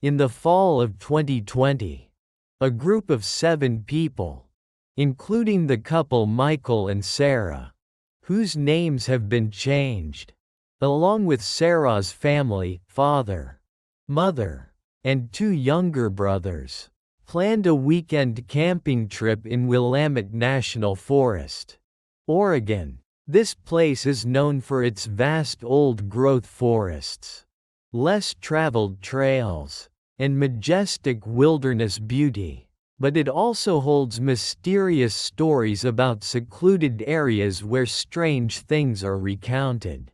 In the fall of 2020, a group of 7 people, including the couple Michael and Sarah, whose names have been changed, along with Sarah's family, father, mother, and 2 younger brothers, planned a weekend camping trip in Willamette National Forest, Oregon. This place is known for its vast old-growth forests, less traveled trails, and majestic wilderness beauty, but it also holds mysterious stories about secluded areas where strange things are recounted.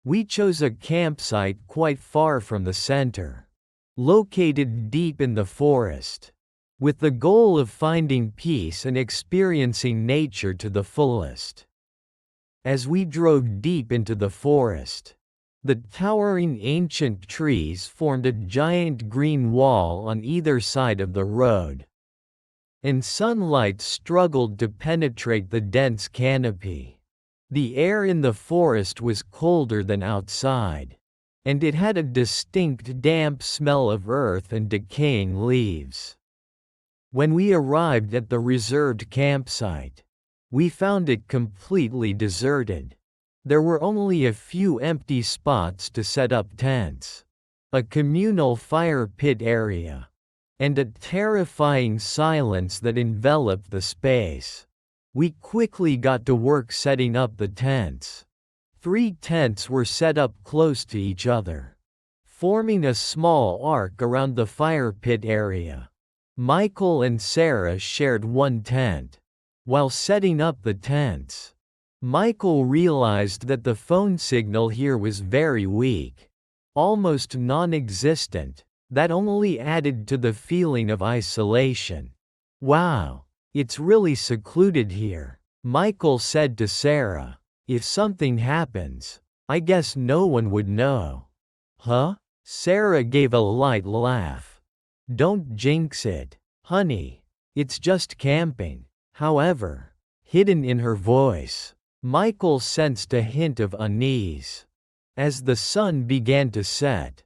We chose a campsite quite far from the center, located deep in the forest, with the goal of finding peace and experiencing nature to the fullest. As we drove deep into the forest, the towering ancient trees formed a giant green wall on either side of the road, and sunlight struggled to penetrate the dense canopy. The air in the forest was colder than outside, and it had a distinct damp smell of earth and decaying leaves. When we arrived at the reserved campsite, we found it completely deserted. There were only a few empty spots to set up tents, a communal fire pit area, and a terrifying silence that enveloped the space. We quickly got to work setting up the tents. 3 tents were set up close to each other, forming a small arc around the fire pit area. Michael and Sarah shared 1 tent. While setting up the tents, Michael realized that the phone signal here was very weak, almost non-existent. That only added to the feeling of isolation. "Wow, it's really secluded here," Michael said to Sarah. "If something happens, I guess no one would know." "Huh?" Sarah gave a light laugh. "Don't jinx it, honey. It's just camping." However, hidden in her voice, Michael sensed a hint of unease. As the sun began to set,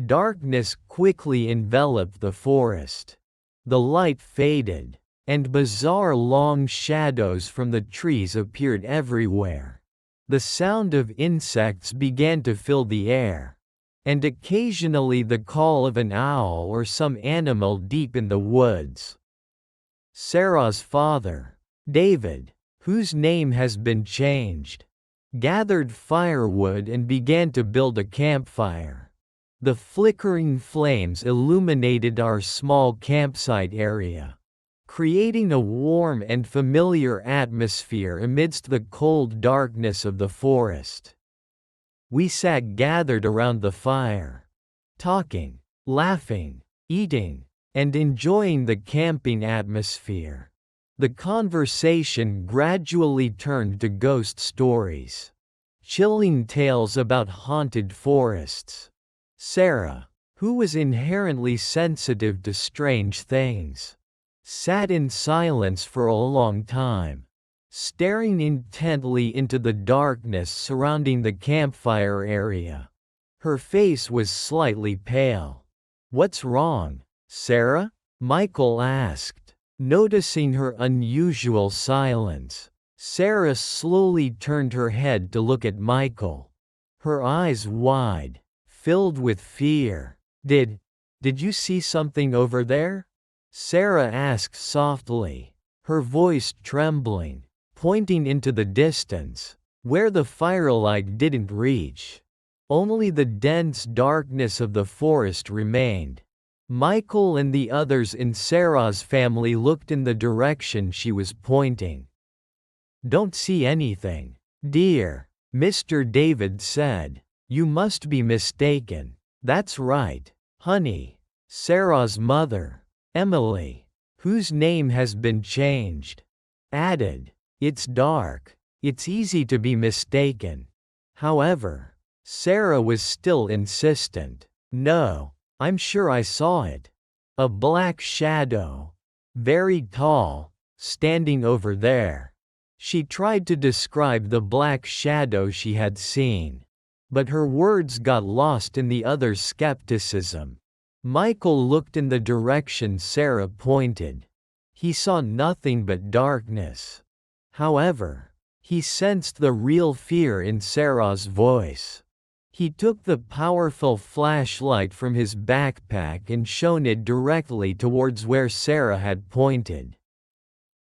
darkness quickly enveloped the forest. The light faded, and bizarre long shadows from the trees appeared everywhere. The sound of insects began to fill the air, and occasionally the call of an owl or some animal deep in the woods. Sarah's father, David, whose name has been changed, gathered firewood and began to build a campfire. The flickering flames illuminated our small campsite area, creating a warm and familiar atmosphere amidst the cold darkness of the forest. We sat gathered around the fire, talking, laughing, eating, and enjoying the camping atmosphere. The conversation gradually turned to ghost stories, chilling tales about haunted forests. Sarah, who was inherently sensitive to strange things, sat in silence for a long time, staring intently into the darkness surrounding the campfire area. Her face was slightly pale. "What's wrong, Sarah?" Michael asked. Noticing her unusual silence, Sarah slowly turned her head to look at Michael, her eyes wide, filled with fear. Did you see something over there?" Sarah asked softly, her voice trembling, pointing into the distance, where the firelight didn't reach. Only the dense darkness of the forest remained. Michael and the others in Sarah's family looked in the direction she was pointing. "Don't see anything, dear," Mr. David said. "You must be mistaken." "That's right, honey," Sarah's mother, Emily, whose name has been changed, added. "It's dark. It's easy to be mistaken." However, Sarah was still insistent. "No, I'm sure I saw it. A black shadow. Very tall, standing over there." She tried to describe the black shadow she had seen, but her words got lost in the other's skepticism. Michael looked in the direction Sarah pointed. He saw nothing but darkness. However, he sensed the real fear in Sarah's voice. He took the powerful flashlight from his backpack and shone it directly towards where Sarah had pointed.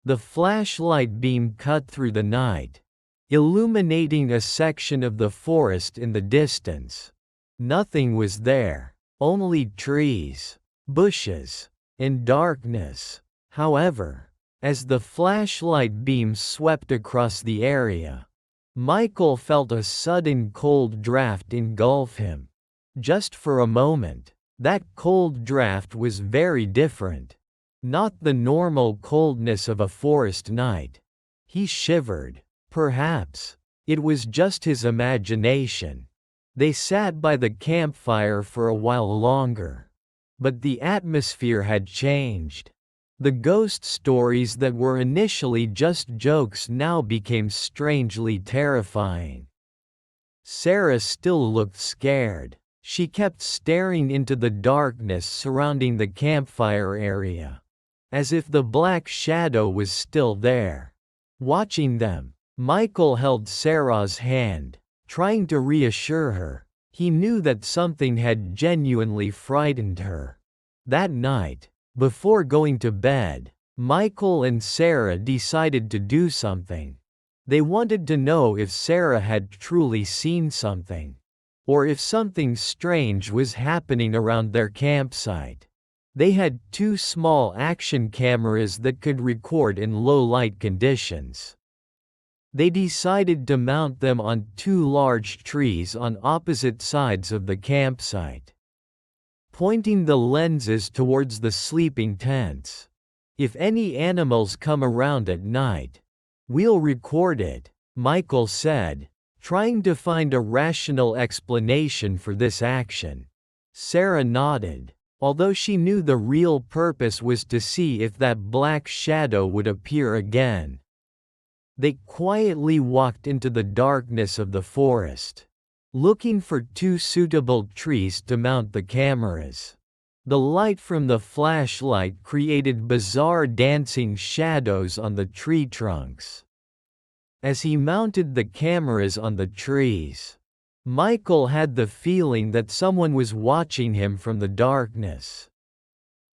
The flashlight beam cut through the night, illuminating a section of the forest in the distance. Nothing was there, only trees, bushes, and darkness. However, as the flashlight beam swept across the area, Michael felt a sudden cold draft engulf him. Just for a moment, that cold draft was very different. Not the normal coldness of a forest night. He shivered. Perhaps it was just his imagination. They sat by the campfire for a while longer. But the atmosphere had changed. The ghost stories that were initially just jokes now became strangely terrifying. Sarah still looked scared. She kept staring into the darkness surrounding the campfire area, as if the black shadow was still there. Watching them, Michael held Sarah's hand, trying to reassure her. He knew that something had genuinely frightened her. That night, before going to bed, Michael and Sarah decided to do something. They wanted to know if Sarah had truly seen something, or if something strange was happening around their campsite. They had 2 small action cameras that could record in low light conditions. They decided to mount them on 2 large trees on opposite sides of the campsite, pointing the lenses towards the sleeping tents. If any animals come around at night, we'll record it, Michael said, trying to find a rational explanation for this action. Sarah nodded, although she knew the real purpose was to see if that black shadow would appear again. They quietly walked into the darkness of the forest, looking for 2 suitable trees to mount the cameras. The light from the flashlight created bizarre dancing shadows on the tree trunks. As he mounted the cameras on the trees, Michael had the feeling that someone was watching him from the darkness.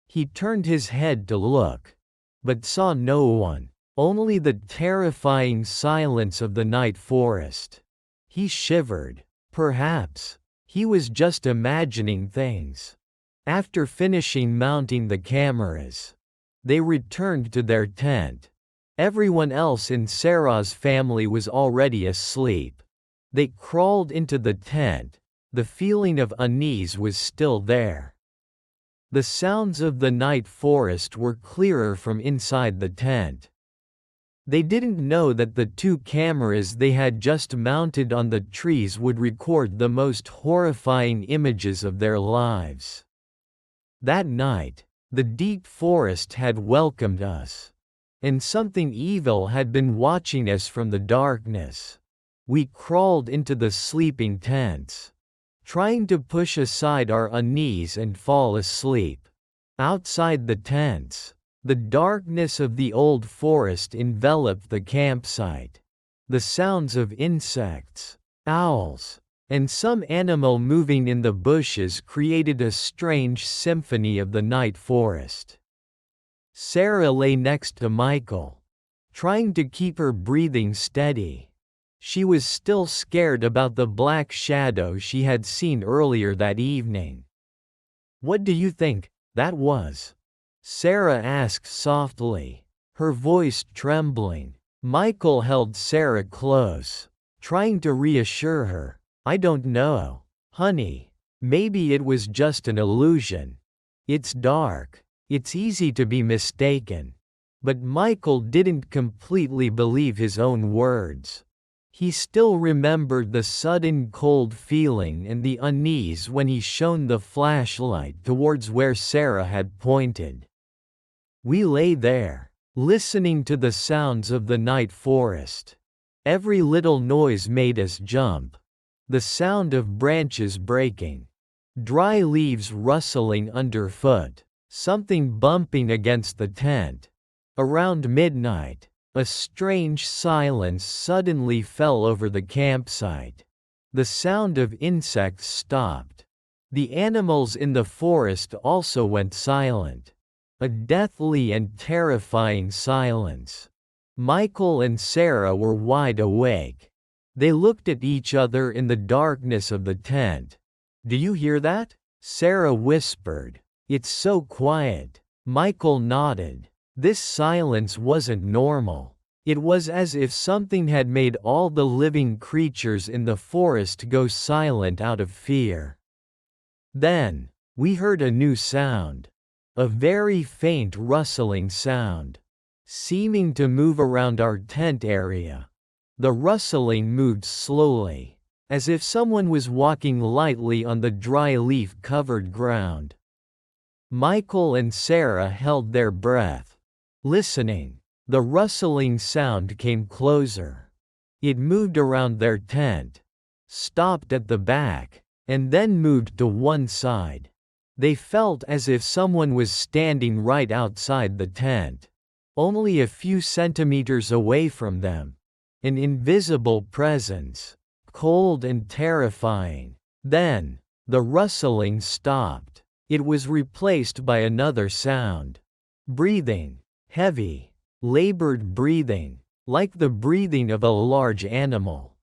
He turned his head to look, but saw no one, only the terrifying silence of the night forest. He shivered. Perhaps he was just imagining things. After finishing mounting the cameras, they returned to their tent. Everyone else in Sarah's family was already asleep. They crawled into the tent. The feeling of unease was still there. The sounds of the night forest were clearer from inside the tent. They didn't know that the 2 cameras they had just mounted on the trees would record the most horrifying images of their lives. That night, the deep forest had welcomed us, and something evil had been watching us from the darkness. We crawled into the sleeping tents, trying to push aside our unease and fall asleep. Outside the tents, the darkness of the old forest enveloped the campsite. The sounds of insects, owls, and some animal moving in the bushes created a strange symphony of the night forest. Sarah lay next to Michael, trying to keep her breathing steady. She was still scared about the black shadow she had seen earlier that evening. "What do you think that was?" Sarah asked softly, her voice trembling. Michael held Sarah close, trying to reassure her. "I don't know, honey. Maybe it was just an illusion. It's dark. It's easy to be mistaken." But Michael didn't completely believe his own words. He still remembered the sudden cold feeling and the unease when he shone the flashlight towards where Sarah had pointed. We lay there, listening to the sounds of the night forest. Every little noise made us jump. The sound of branches breaking, Dry leaves rustling underfoot, something bumping against the tent. Around midnight, a strange silence suddenly fell over the campsite. The sound of insects stopped. The animals in the forest also went silent. A deathly and terrifying silence. Michael and Sarah were wide awake. They looked at each other in the darkness of the tent. "Do you hear that?" Sarah whispered. "It's so quiet." Michael nodded. This silence wasn't normal. It was as if something had made all the living creatures in the forest go silent out of fear. Then, we heard a new sound. A very faint rustling sound, seeming to move around our tent area. The rustling moved slowly, as if someone was walking lightly on the dry leaf-covered ground. Michael and Sarah held their breath, listening. The rustling sound came closer. It moved around their tent, stopped at the back, and then moved to one side. They felt as if someone was standing right outside the tent, only a few centimeters away from them. An invisible presence, cold and terrifying. Then, the rustling stopped. It was replaced by another sound. Breathing. Heavy, labored breathing, like the breathing of a large animal.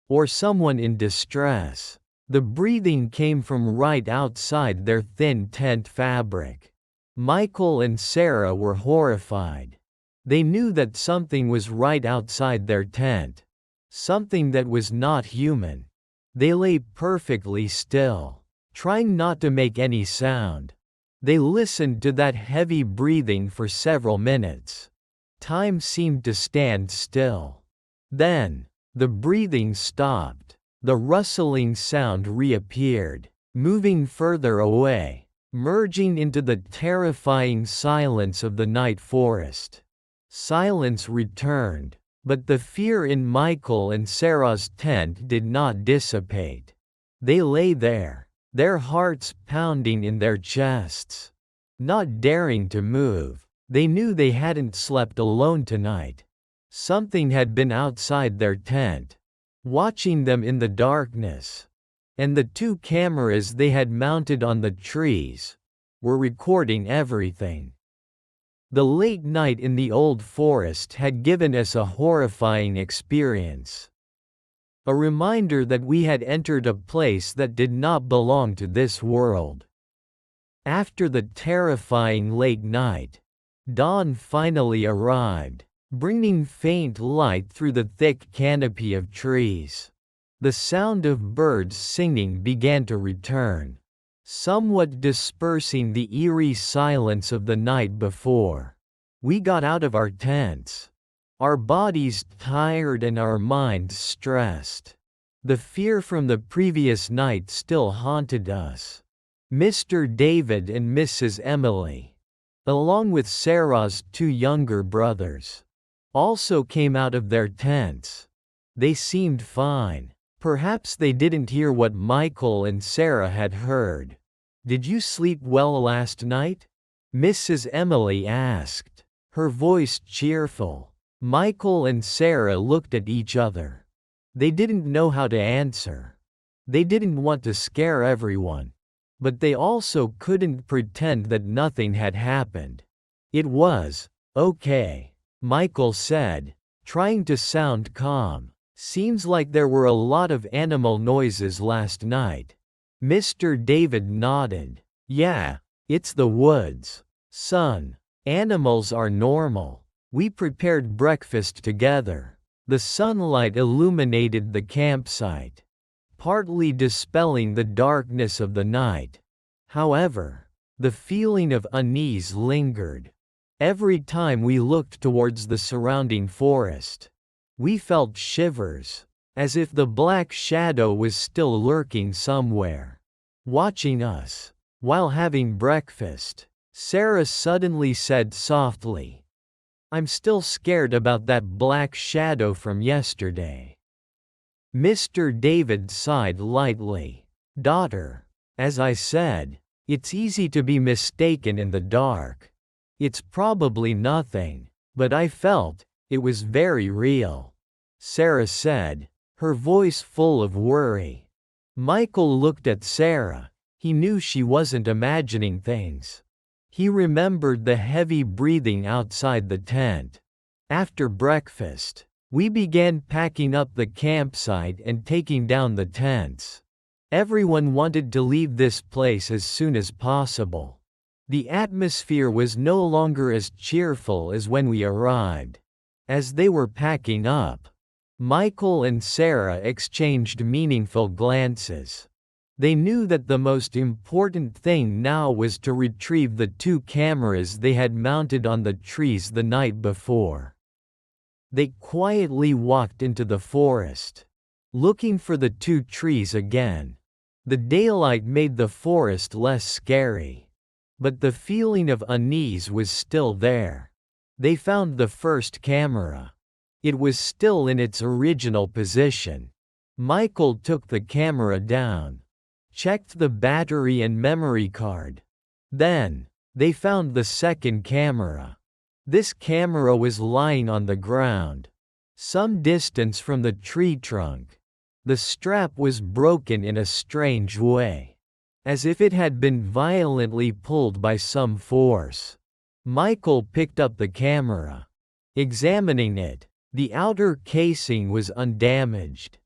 Or someone in distress. The breathing came from right outside their thin tent fabric. Michael and Sarah were horrified. They knew that something was right outside their tent. Something that was not human. They lay perfectly still, trying not to make any sound. They listened to that heavy breathing for several minutes. Time seemed to stand still. Then, the breathing stopped. The rustling sound reappeared, moving further away, merging into the terrifying silence of the night forest. Silence returned, but the fear in Michael and Sarah's tent did not dissipate. They lay there, their hearts pounding in their chests, not daring to move. They knew they hadn't slept alone tonight. Something had been outside their tent, watching them in the darkness. And the 2 cameras they had mounted on the trees were recording everything. The late night in the old forest had given us a horrifying experience. A reminder that we had entered a place that did not belong to this world. After the terrifying late night, dawn finally arrived, bringing faint light through the thick canopy of trees. The sound of birds singing began to return, somewhat dispersing the eerie silence of the night before. We got out of our tents, our bodies tired and our minds stressed. The fear from the previous night still haunted us. Mr. David and Mrs. Emily, along with Sarah's 2 younger brothers, also came out of their tents. They seemed fine. Perhaps they didn't hear what Michael and Sarah had heard. "Did you sleep well last night?" Mrs. Emily asked, her voice cheerful. Michael and Sarah looked at each other. They didn't know how to answer. They didn't want to scare everyone. But they also couldn't pretend that nothing had happened. "It was okay," Michael said, trying to sound calm. "Seems like there were a lot of animal noises last night." Mr. David nodded. "Yeah, it's the woods, son. Animals are normal. We prepared breakfast together." The sunlight illuminated the campsite, partly dispelling the darkness of the night. However, the feeling of unease lingered. Every time we looked towards the surrounding forest, we felt shivers, as if the black shadow was still lurking somewhere, watching us. While having breakfast, Sarah suddenly said softly, "I'm still scared about that black shadow from yesterday." Mr. David sighed lightly. "Daughter, As I said, it's easy to be mistaken in the dark. It's probably nothing, but I felt it was very real," Sarah said, her voice full of worry. Michael looked at Sarah. He knew she wasn't imagining things. He remembered the heavy breathing outside the tent. After breakfast, we began packing up the campsite and taking down the tents. Everyone wanted to leave this place as soon as possible. The atmosphere was no longer as cheerful as when we arrived. As they were packing up, Michael and Sarah exchanged meaningful glances. They knew that the most important thing now was to retrieve the 2 cameras they had mounted on the trees the night before. They quietly walked into the forest, looking for the 2 trees again. The daylight made the forest less scary, but the feeling of unease was still there. They found the first camera. It was still in its original position. Michael took the camera down, checked the battery and memory card. Then, they found the second camera. This camera was lying on the ground, some distance from the tree trunk. The strap was broken in a strange way, as if it had been violently pulled by some force. Michael picked up the camera. Examining it, the outer casing was undamaged,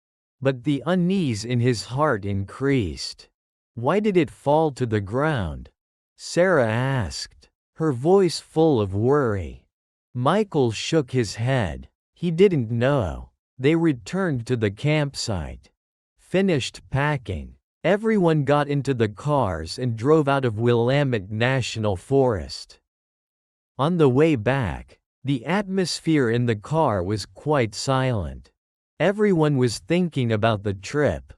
but the unease in his heart increased. "Why did it fall to the ground?" Sarah asked, her voice full of worry. Michael shook his head. He didn't know. They returned to the campsite. Finished packing, everyone got into the cars and drove out of Willamette National Forest. On the way back, the atmosphere in the car was quite silent. Everyone was thinking about the trip.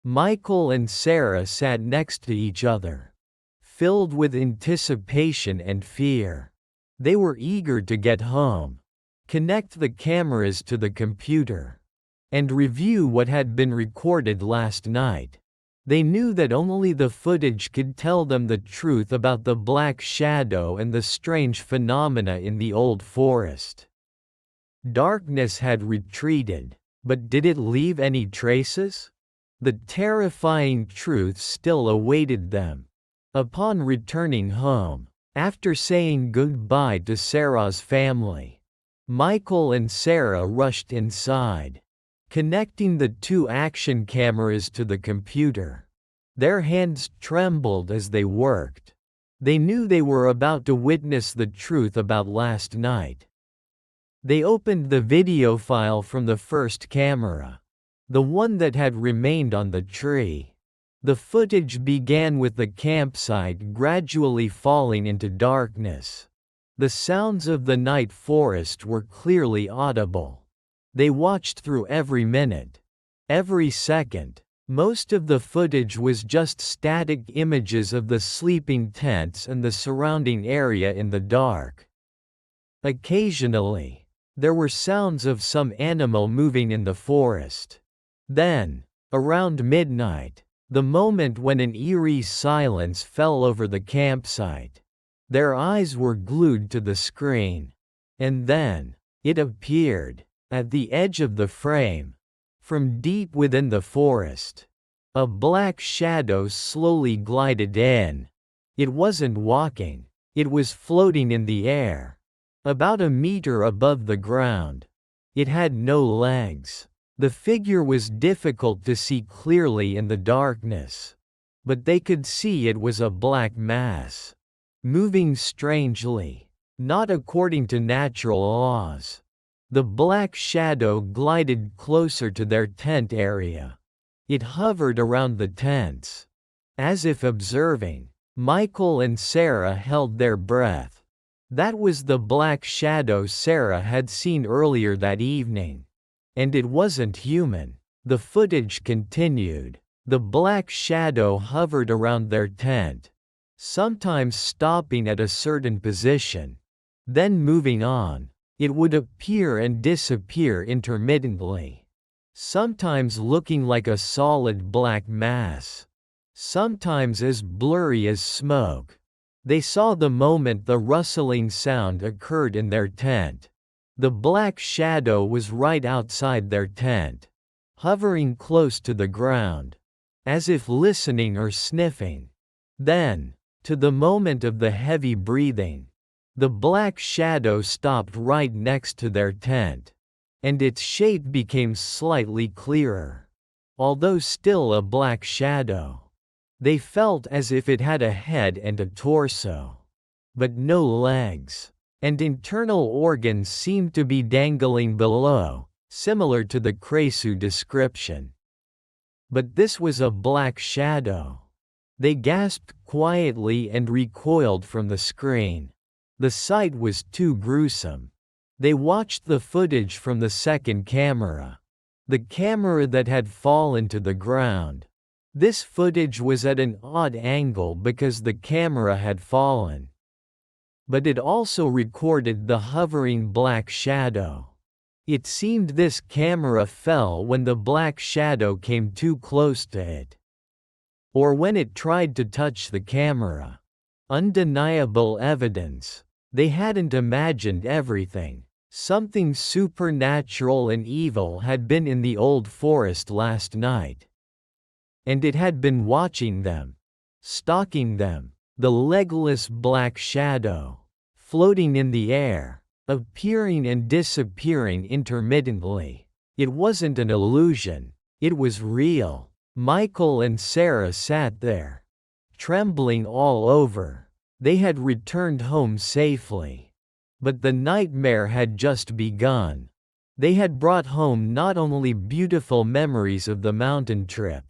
Michael and Sarah sat next to each other, filled with anticipation and fear. They were eager to get home, connect the cameras to the computer, and review what had been recorded last night. They knew that only the footage could tell them the truth about the black shadow and the strange phenomena in the old forest. Darkness had retreated, but did it leave any traces? The terrifying truth still awaited them. Upon returning home, after saying goodbye to Sarah's family, Michael and Sarah rushed inside, connecting the 2 action cameras to the computer. Their hands trembled as they worked. They knew they were about to witness the truth about last night. They opened the video file from the first camera, the one that had remained on the tree. The footage began with the campsite gradually falling into darkness. The sounds of the night forest were clearly audible. They watched through every minute, every second. Most of the footage was just static images of the sleeping tents and the surrounding area in the dark. Occasionally, there were sounds of some animal moving in the forest. Then, around midnight, the moment when an eerie silence fell over the campsite, their eyes were glued to the screen. And then, it appeared, at the edge of the frame, from deep within the forest. A black shadow slowly glided in. It wasn't walking, it was floating in the air, about a meter above the ground. It had no legs. The figure was difficult to see clearly in the darkness, but they could see it was a black mass, moving strangely, not according to natural laws. The black shadow glided closer to their tent area. It hovered around the tents, as if observing. Michael and Sarah held their breath. That was the black shadow Sarah had seen earlier that evening. And it wasn't human. The footage continued. The black shadow hovered around their tent, sometimes stopping at a certain position, then moving on. It would appear and disappear intermittently, sometimes looking like a solid black mass, sometimes as blurry as smoke. They saw the moment the rustling sound occurred in their tent. The black shadow was right outside their tent, hovering close to the ground, as if listening or sniffing. Then, to the moment of the heavy breathing, the black shadow stopped right next to their tent, and its shape became slightly clearer. Although still a black shadow, they felt as if it had a head and a torso, but no legs, and internal organs seemed to be dangling below, similar to the Kresu description. But this was a black shadow. They gasped quietly and recoiled from the screen. The sight was too gruesome. They watched the footage from the second camera, the camera that had fallen to the ground. This footage was at an odd angle because the camera had fallen, but it also recorded the hovering black shadow. It seemed this camera fell when the black shadow came too close to it, or when it tried to touch the camera. Undeniable evidence. They hadn't imagined everything. Something supernatural and evil had been in the old forest last night. And it had been watching them, stalking them. The legless black shadow, floating in the air, appearing and disappearing intermittently. It wasn't an illusion, it was real. Michael and Sarah sat there, trembling all over. They had returned home safely. But the nightmare had just begun. They had brought home not only beautiful memories of the mountain trip,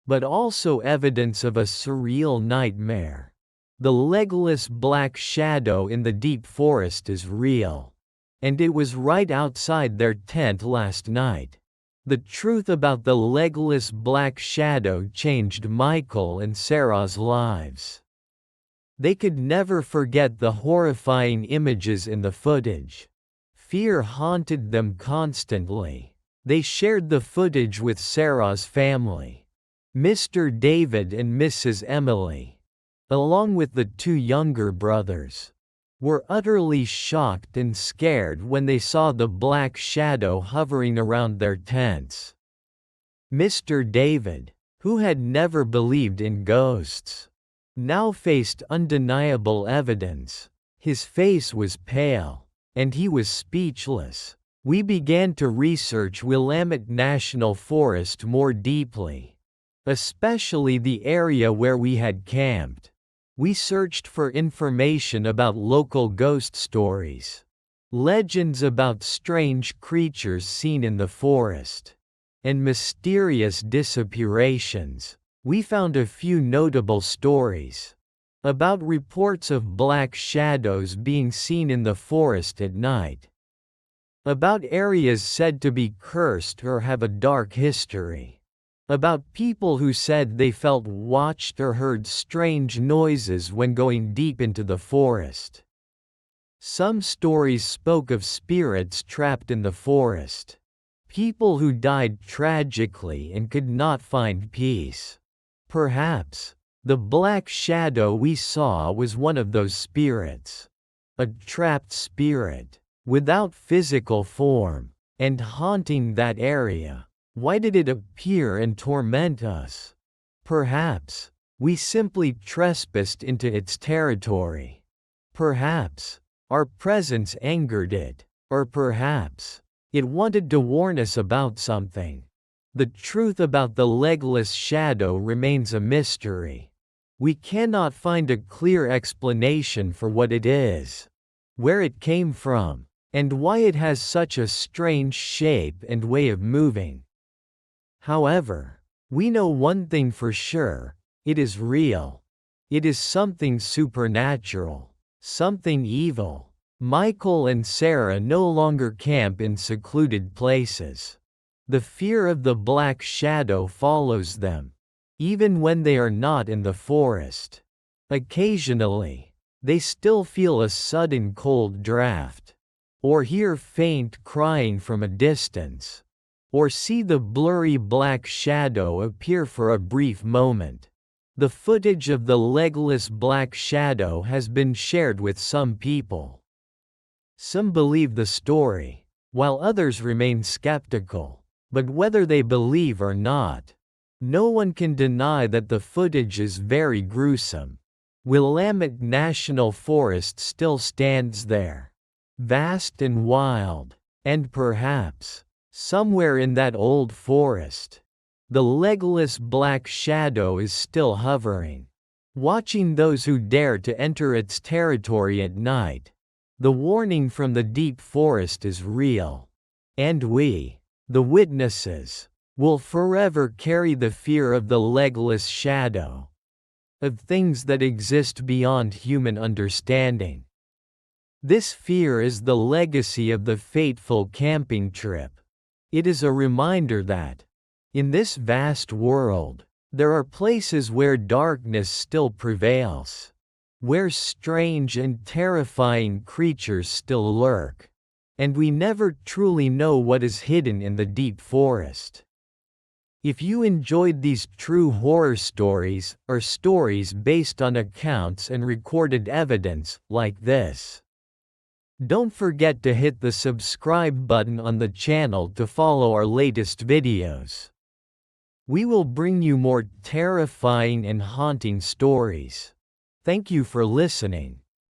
but also evidence of a surreal nightmare. The legless black shadow in the deep forest is real. And it was right outside their tent last night. The truth about the legless black shadow changed Michael and Sarah's lives. They could never forget the horrifying images in the footage. Fear haunted them constantly. They shared the footage with Sarah's family, Mr. David and Mrs. Emily, along with the two younger brothers, were utterly shocked and scared when they saw the black shadow hovering around their tents. Mr. David, who had never believed in ghosts, now faced undeniable evidence. His face was pale, and he was speechless. We began to research Willamette National Forest more deeply, especially the area where we had camped. We searched for information about local ghost stories, legends about strange creatures seen in the forest, and mysterious disappearations. We found a few notable stories about reports of black shadows being seen in the forest at night, about areas said to be cursed or have a dark history, about people who said they felt watched or heard strange noises when going deep into the forest. Some stories spoke of spirits trapped in the forest, people who died tragically and could not find peace. Perhaps the black shadow we saw was one of those spirits, a trapped spirit, without physical form, and haunting that area. Why did it appear and torment us? Perhaps we simply trespassed into its territory. Perhaps our presence angered it, or perhaps it wanted to warn us about something. The truth about the legless shadow remains a mystery. We cannot find a clear explanation for what it is, where it came from, and why it has such a strange shape and way of moving. However, we know one thing for sure: it is real. It is something supernatural, something evil. Michael and Sarah no longer camp in secluded places. The fear of the black shadow follows them, even when they are not in the forest. Occasionally, they still feel a sudden cold draft, or hear faint crying from a distance, or see the blurry black shadow appear for a brief moment. The footage of the legless black shadow has been shared with some people. Some believe the story, while others remain skeptical. But whether they believe or not, no one can deny that the footage is very gruesome. Willamette National Forest still stands there, vast and wild, and perhaps, somewhere in that old forest, the legless black shadow is still hovering, watching those who dare to enter its territory at night. The warning from the deep forest is real, and we, the witnesses, will forever carry the fear of the legless shadow, of things that exist beyond human understanding. This fear is the legacy of the fateful camping trip. It is a reminder that, in this vast world, there are places where darkness still prevails, where strange and terrifying creatures still lurk, and we never truly know what is hidden in the deep forest. If you enjoyed these true horror stories, or stories based on accounts and recorded evidence, like this, don't forget to hit the subscribe button on the channel to follow our latest videos. We will bring you more terrifying and haunting stories. Thank you for listening.